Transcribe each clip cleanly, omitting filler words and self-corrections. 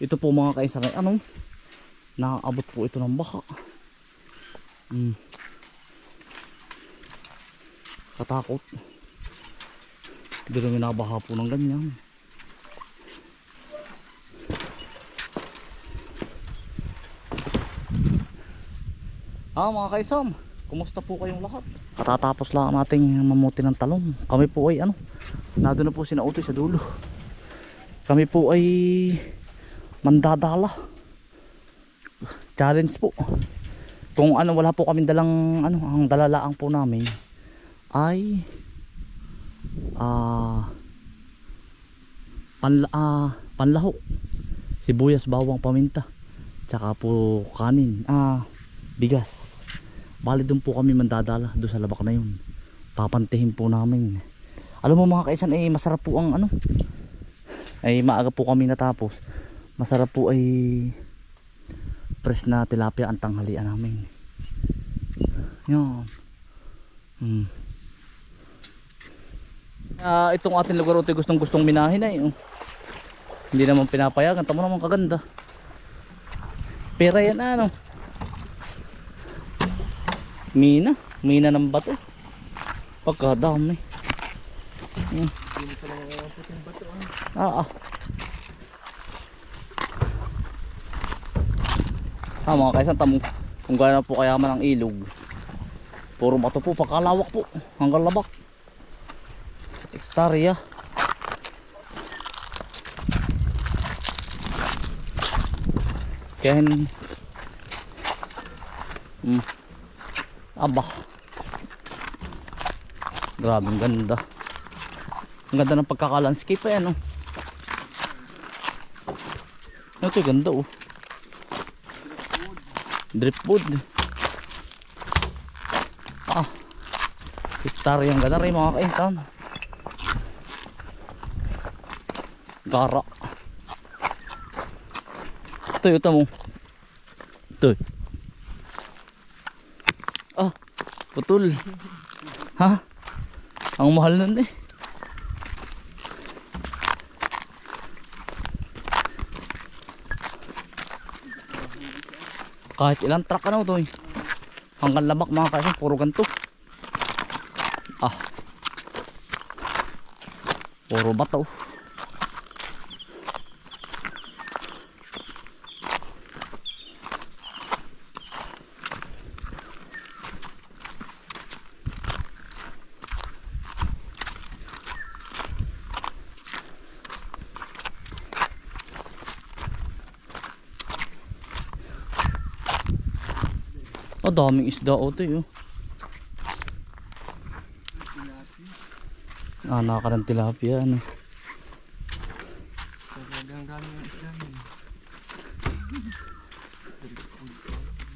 Ito po mga kainsan ay anong nakaabot po ito ng baka. Katakot. Hindi rin minabaha po ng ganyan. Mga kaisam, kumusta po kayong lahat? Katatapos lang nating mamuti ng talong. Kami po ay nado na po si Nautoy sa dulo. Kami po ay mandadala. Challenge po. Kung wala po kaming dalang ang dalalaang po namin ay panlaho, sibuyas, bawang, paminta, tsaka po kanin, bigas. Bali doon po kami mandadala, doon sa labak na yun. Papantihin po namin. Alam mo mga kaisan, masarap po ang maaga po kami natapos. Masarap po ay fresh na tilapia ang tanghalian namin. Yan. Itong ating lugar ito gustong minahin ay hindi naman pinapayagan. Tamo naman kaganda. Pera yan mina ng bato. Pagkadami. Mga kaisan, tamo kung gaano po kayaman ang ilog. Puro bato po, pagkalawak po hanggang labak. Hektarya. Kaya grabe, ang ganda. Ang ganda ng pagkakalandscape ayan ito ganda driftwood. Hektarya ang ganda rin mga kainsan. Gara. Ito mo. Ito. Putol. Ang mahal nun kahit ilang truck ito hanggang labak mga kaisan, puro ganito. Puro bato. Daming isda ito naka ng tilapia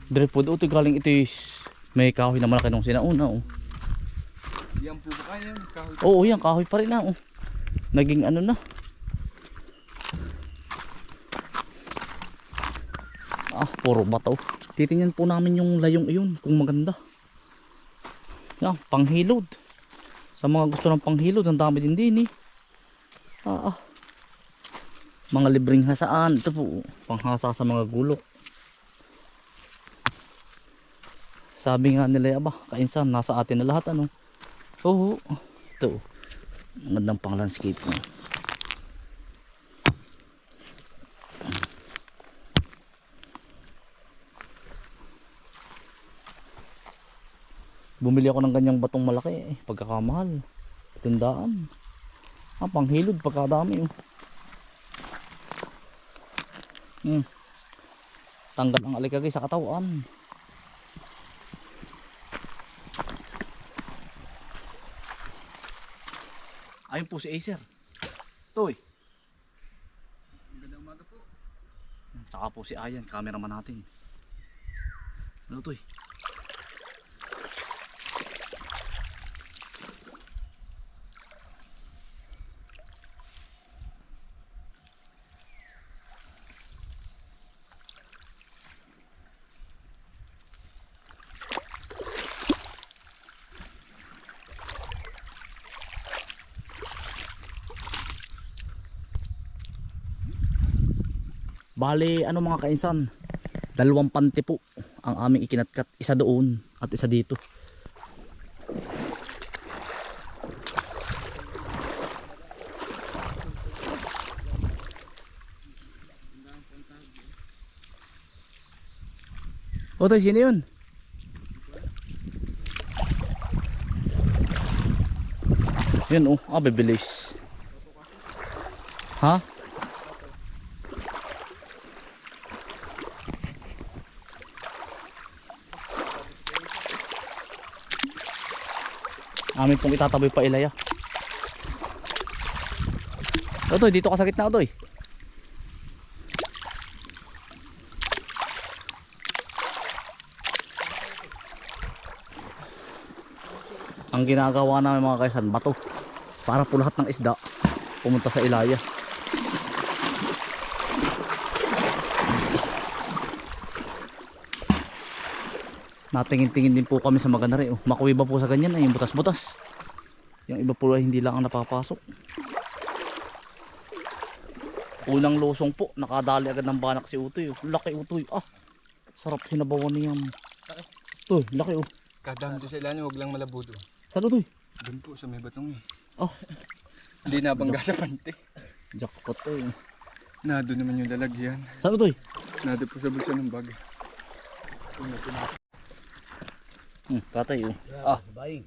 driftwood ito galing ito may kahoy na malaki nung sinauna yan po ba kaya kahoy? Oo yan kahoy pa rin naging na puro bato. Titingnan po namin yung layong iyon kung maganda. Yan, panghilod. Sa mga gusto ng panghilod, ang dami din mga libreng hasaan. Ito po, panghasa sa mga gulok. Sabi nga nila, kainsan, nasa atin na lahat ito. Magandang pang landscape Bumili ako ng ganyang batong malaki pagkakamahal. 100. Panghilod pagkadami tanggal ang alikagay sa katawan. Ayun po si Acer. Toy. Magandang umaga po. Saka po si Ayan, cameraman natin. Toy? Bali, ano mga kainsan, 2 panty po ang aming ikinatkat. Isa doon at isa dito. Otoy, sino yun? Yan oh, bibilis. Ha? Amin pong itataboy pa ilaya. Otoy, dito ka sa gitna, Otoy. Ang ginagawa namin mga kaisan, bato para po lahat ng isda pumunta sa ilaya. Natingin-tingin din po kami sa maganda rin. Makuwi ba po sa ganyan ay yung butas-butas. Yung iba po ay hindi lang ang napapasok. Unang losong po, nakadali agad ng banak si Utoy. Laki Utoy. Ah, sarap sinabawan niyan. Utoy, laki oh. Kadang doon sa ilalim, huwag lang malabo doon. Saan Utoy? Doon po sa may batong eh. Oh, Hindi nabangga sa pante. jackpot eh. Nado naman yung lalagyan. Saan Utoy? Nado po sa bulsa ng bag. Tatay oh. Ah, Baing.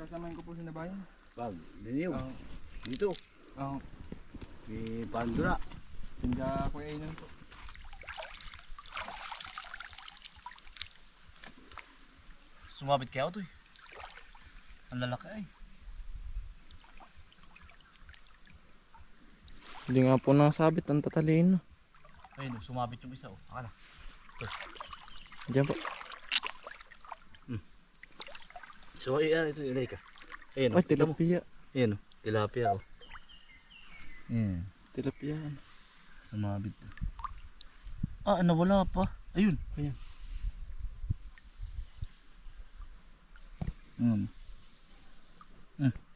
Kasamahin ko po sa nabayan. Pag, diniw. Ang Dito. ang Di Pandura. tinda ko ay nun po. sumabit kaya Utoy. Ang lalaki ay. Hindi nga po nasabit ang tatalino. Ayun oh, sumabit yung isa oh. Akala. Diyan po. So ito ilay ka. Ayun Ay, tilapia. Ayun oh, tilapia oh. Tilapia. Sumabit. Ah, nawala pa. Ayun. Ayan.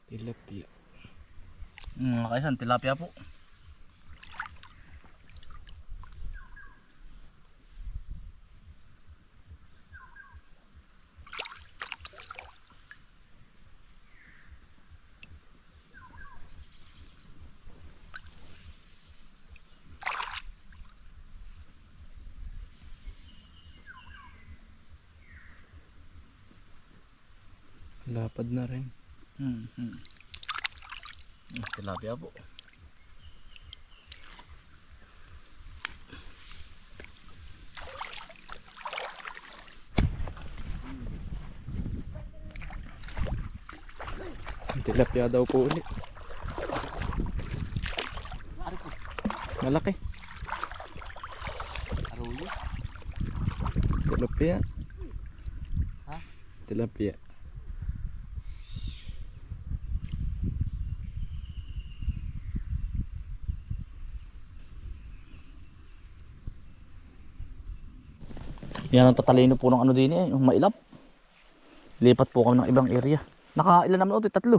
Tilapia. Mga kaisan, tilapia po. Lapad na rin. Tilapia po. Tilapia daw po ulit. Malaki. Aruyo. Tilapia. Ha? Tilapia. Yan ang tatalino po ng ano din eh, yung mailap. Lipat po kami ng ibang area. Nakailan naman Utoy? 3.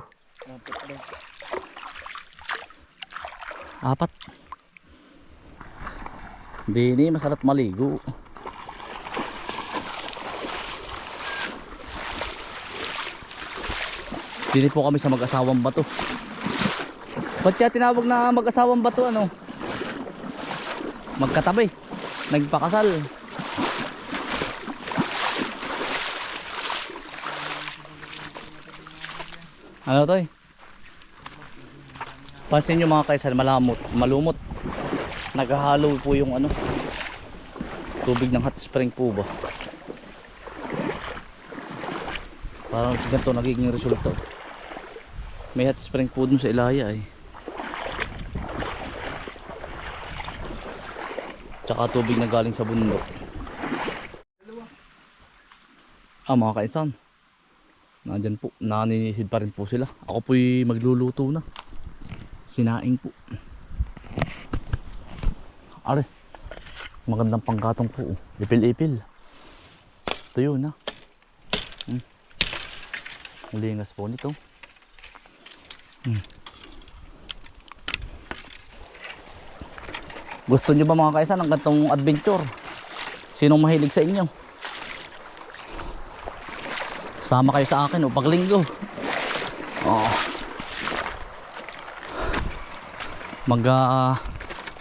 4. Dini, masarap maligo. Dini po kami sa mag-asawang bato. Ba't siya tinawag na mag-asawang bato ano? Magkatabi. Nagpakasal. Ano to eh? Pansin nyo mga kaisan, malumot. Naghahalo po yung ano, tubig ng hot spring po ba? Parang ganito nagiging resulta. May hot spring po dun sa ilaya eh. Tsaka tubig na galing sa bundok. Mga kaisan, nandyan po, naninisid pa rin po sila. Ako po'y magluluto na. Sinaing po. Are, magandang panggatong po. Ipil-ipil. Ito yun ha. Lingas po nito. Gusto nyo ba mga kaisan ng gantong adventure? Sinong mahilig sa inyo? Sama kayo sa akin o paglinggo. Oh.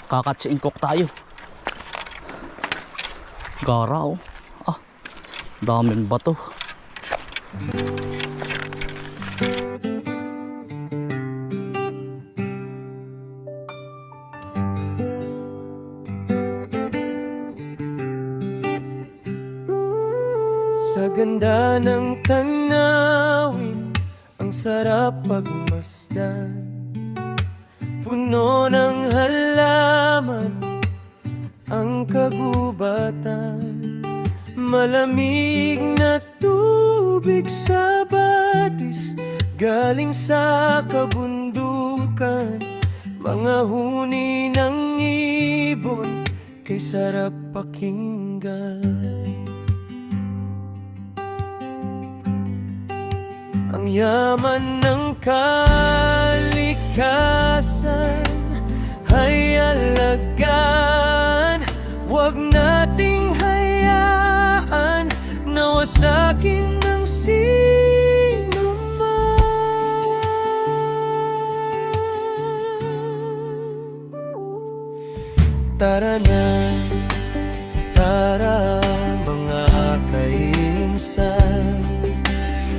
Kakatsi-ingkok tayo. Gara oh. Ah, daming bato. Sa ganda ng tanawin, ang sarap pagmasdan. Puno ng halaman ang kagubatan. Malamig na tubig sa batis galing sa kabundukan. Mga huni ng ibon kay sarap pakinggan. Ang yaman ng kalikasan ay alagaan. Huwag nating hayaan na wasakin ng sino man. Tara na, tara mga kainsan,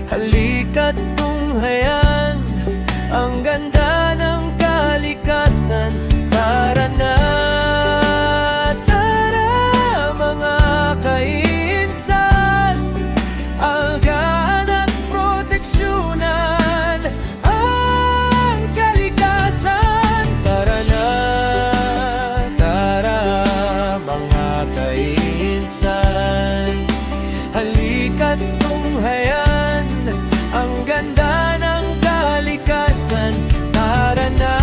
halika't tunghayan ang ganda ng kalikasan. Tara na, tara mga kainsan, algaan at proteksyonan ang kalikasan. Tara na, tara mga kainsan, halika't tunghayan ang ganda ng kalikasan. Tara na,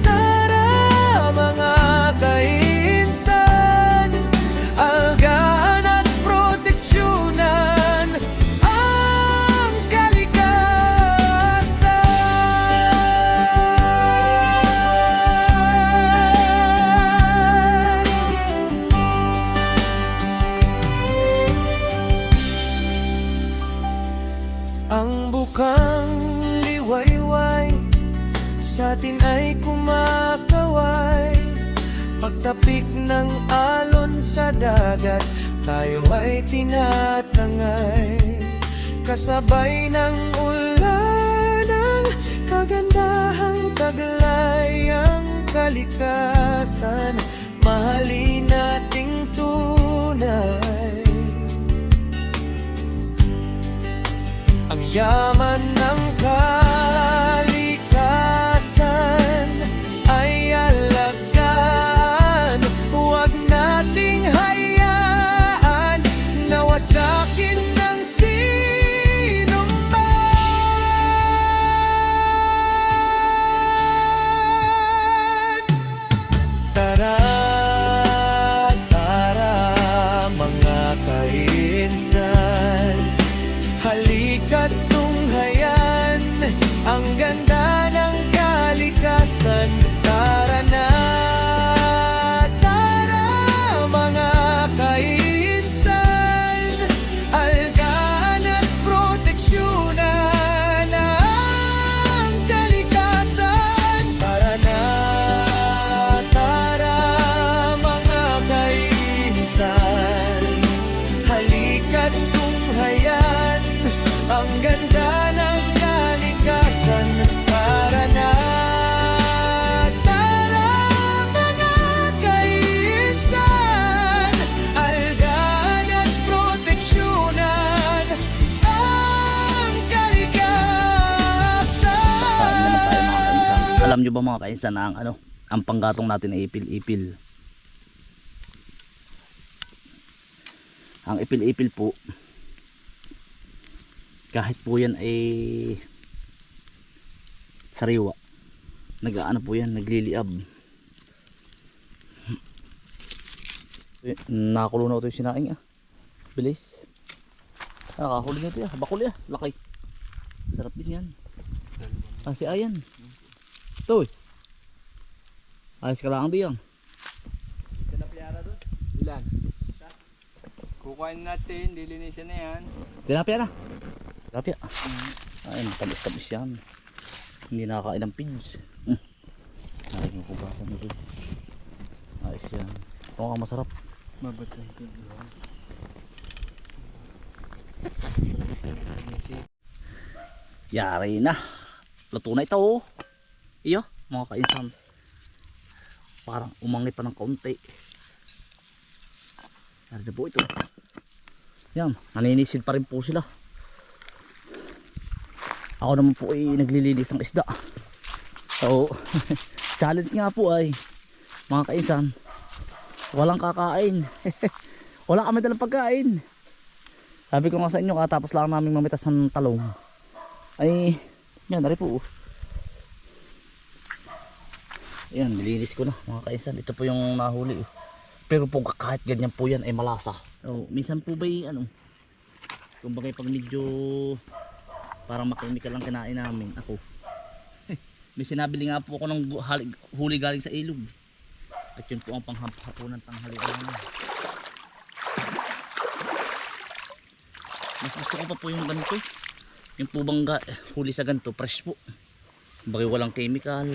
tara mga kainsan, algaan at proteksyonan ang kalikasan. Ang bukang liwayway sa atin ay kumakaway. Pagtapik ng alon sa dagat, tayo ay tinatangay. Kasabay ng ulan ang kagandahang taglay. Ang kalikasan, mahalin nating tunay. Ang yaman ng kalikasan ay alagaan. Huwag nating hayaan na wasakin ng sino man. Tara, tara mga kainsan, halika't tunghayan ang ganda ng kalikasan. Tara na, tara mga kainsan, algaan at proteksyonan ang kalikasan. Tara na, tara mga kainsan, halika't tunghayan ang ganda ng kalikasan. Tara na, tara mga kainsan, algaan at proteksyonan ang kalikasan. Alam nyo ba mga kainsan na ang panggatong natin ay ipil-ipil. Ang ipil-ipil po, kahit po yan ay sariwa, nag-aano po yan, nagliliab. Nakakulo na ito yung sinaing bilis. Nakahuli nyo ito bakuli laki. Sarap din yan. Si Ayan ito Ayos ka lang diyan. Ilan? Kukuhain natin, lilinisin na yan. Tilapia na. Tilapia. Ayun, tamis-tamis yan. Hindi nakakain ng pids. Ay, makubasan nito. Ayos yan. Mukhang masarap. Mabatay ko. Yari na. Luto na ito oh. Iyo, mga kainsan. Parang umangi pa ng kaunti. Yari na po ito. Yan, naninisid pa rin po sila. Ako naman po ay naglilinis ng isda. So, challenge nga po ay mga kainsan, walang kakain. Wala kami dalang pagkain. Sabi ko nga sa inyo, katapos lang namin mamitas ng talong. Ay, yan, dari po. Yan, nilinis ko na mga kainsan. Ito po yung nahuli. Pero po kahit ganyan po yan ay malasa. So, minsan po ba ano, kumbaga pag medyo parang makimikal lang kinain namin ako. May sinabili nga po ako ng huli galing sa ilog. At yun po ang panghapunan tanghalian namin. Mas gusto ko pa po yung ganito. Yung po bang huli sa ganito, fresh po. Bagay walang chemical.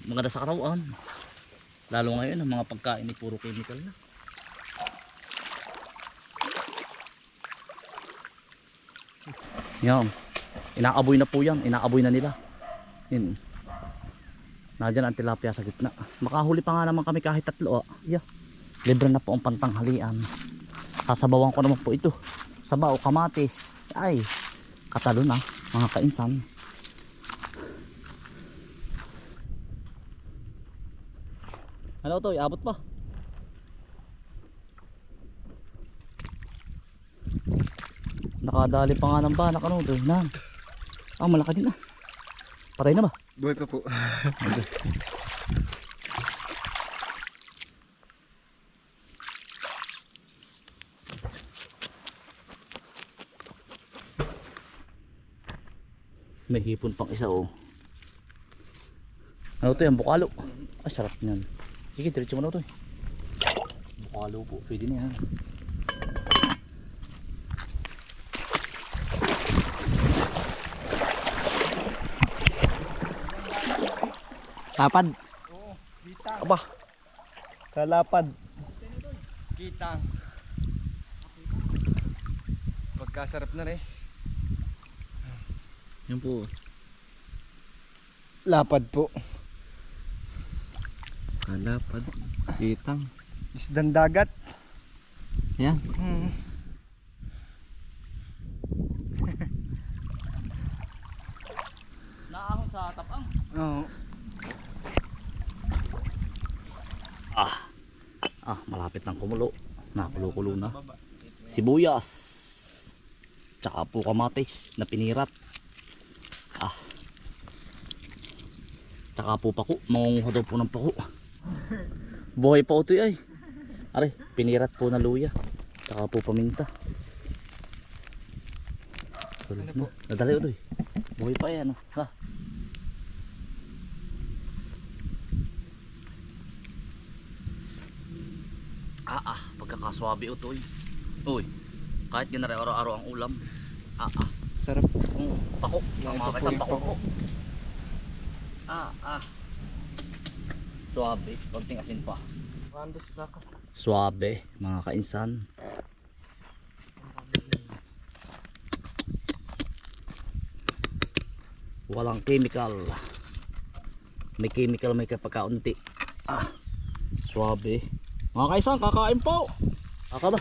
Maganda sa katawan. Lalo ngayon ang mga pagkain ay puro chemical na. Yan. Inaaboy na po yan. Inaaboy na nila. Yan. Nadyan ang tilapia sa gitna. Makahuli pa nga naman kami kahit tatlo. Yeah. Libre na po ang pantanghalian. Sasabawan ko naman po ito. Sabaw, kamatis. Ay, katalo na mga kainsan. Ano to? Iabot pa. Nakadali pa nga ng banak. Ano to? Na. Malaki din na. Patay na ba? Buhay pa po. Okay. May hipon pang isa oh. Ano to yan? Bukalo. Ah, sarap niyan. Sige, diretso mo na to eh. Bukalo po. Pwede na yan. Lapad. Oo, kitang. Aba. Kalapad. Kitang. Pagkasarap na rin. Yan po. Lapad po. Kalapad. Kitang. Isdang dagat. Yan. Naahon sa tapang. Oo. Malapit ng kumulo. Nakulo-kulo na. Sibuyas. Tsaka po kamatis na pinirat. Tsaka po pako. Mangunguha daw po ng pako. Buhay pa ito ay. Are, pinirat po na luya. Tsaka po paminta. Tulad na. Nadali ito eh. Buhay pa yan. Ha? Pagkakaswabe ito eh. Uy, kahit ganari araw-araw ang ulam. Sarap. Pako. Mga kaisang pako po. Suabe. Konting asin pa. Suabe, mga kainsan. Walang chemical. May chemical, may kapagkaunti. Suabe. Mga kaisang, kakain po. Baka ba?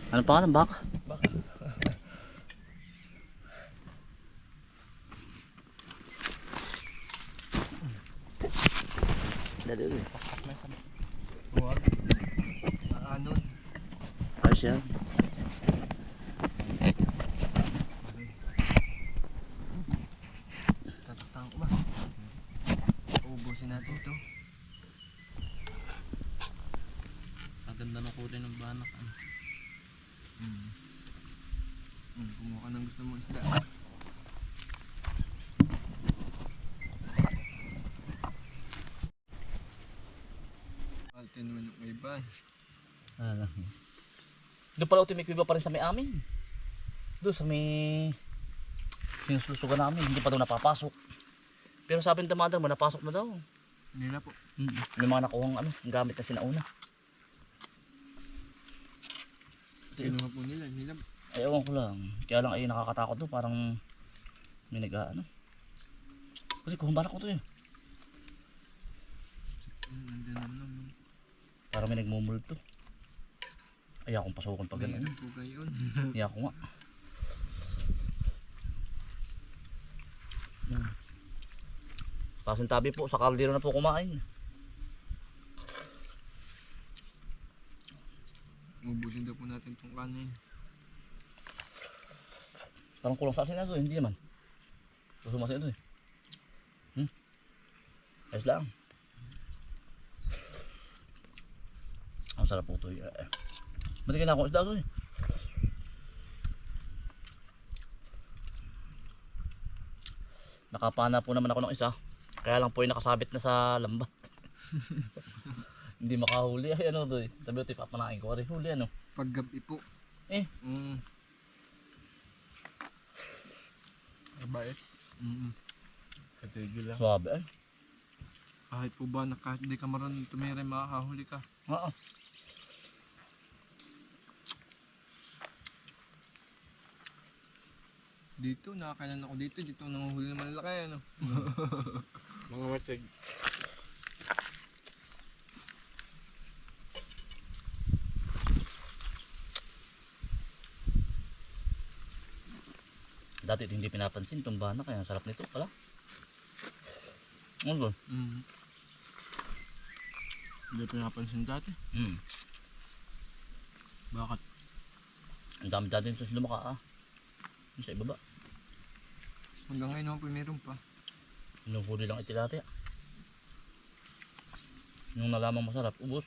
Ano pa ka ng baka? Dali ulit. Huwag. Ano? Ayos yan. Tatatang ko ba? Uubusin natin ito. Maganda na kulay ng banak. Kumuha ka ng gusto mong isda. Yan naman yung iba. Ano. Doon pala tumikwiba pa rin sa may amin. Doon sa may sinususugan namin, hindi pa daw napapasok. Pero sabi ng tamadar mo, napasok na daw. Nila po. May mga nakuhang ano, gamit na sinauna. Kinuha po nila. Nila. Ay, ewan ko lang. Kaya lang ay nakakatakot doon, parang may nag-ano. Kasi kuhambanak ko to eh. Nandiyan naman. Parang may nagmumulto. Ay, akong pasukan pag May ganun. ano po kayo. Ay, ako nga. Pasintabi po, sa kaldero na po kumain. Ubusin daw po natin itong kanin. Parang kulang sa asin na ito eh, hindi naman. Gusto mo ito eh. Ayos lang. Ang sarap po ito eh. Ba't kailangan ko isda ito eh? Nakapana po naman ako ng isa. Kaya lang po yung nakasabit na sa lambat. Hindi makahuli. Ay ano ito eh. Sabi ito papanain ko. Ari, huli ano. Paggabi po. Eh. Mabait. Katigil lang. Swabe ay. Kahit po ba na kahit di ka marunong tumira, makakahuli ka. Oo. Dito, nakakailan ako dito. Dito ako nanguhuli ng malalaki. Ano? Mga matig. Dati ito hindi pinapansin. Tumba na kaya ang sarap nito pala. Ano ba? Hindi pinapansin dati. Bakit? Ang dami dati nito sa lumaka ah. Yung sa ibaba. Hanggang ngayon naman po meron pa. Inuhuli lang itilapia. Nung nalamang masarap, ubos.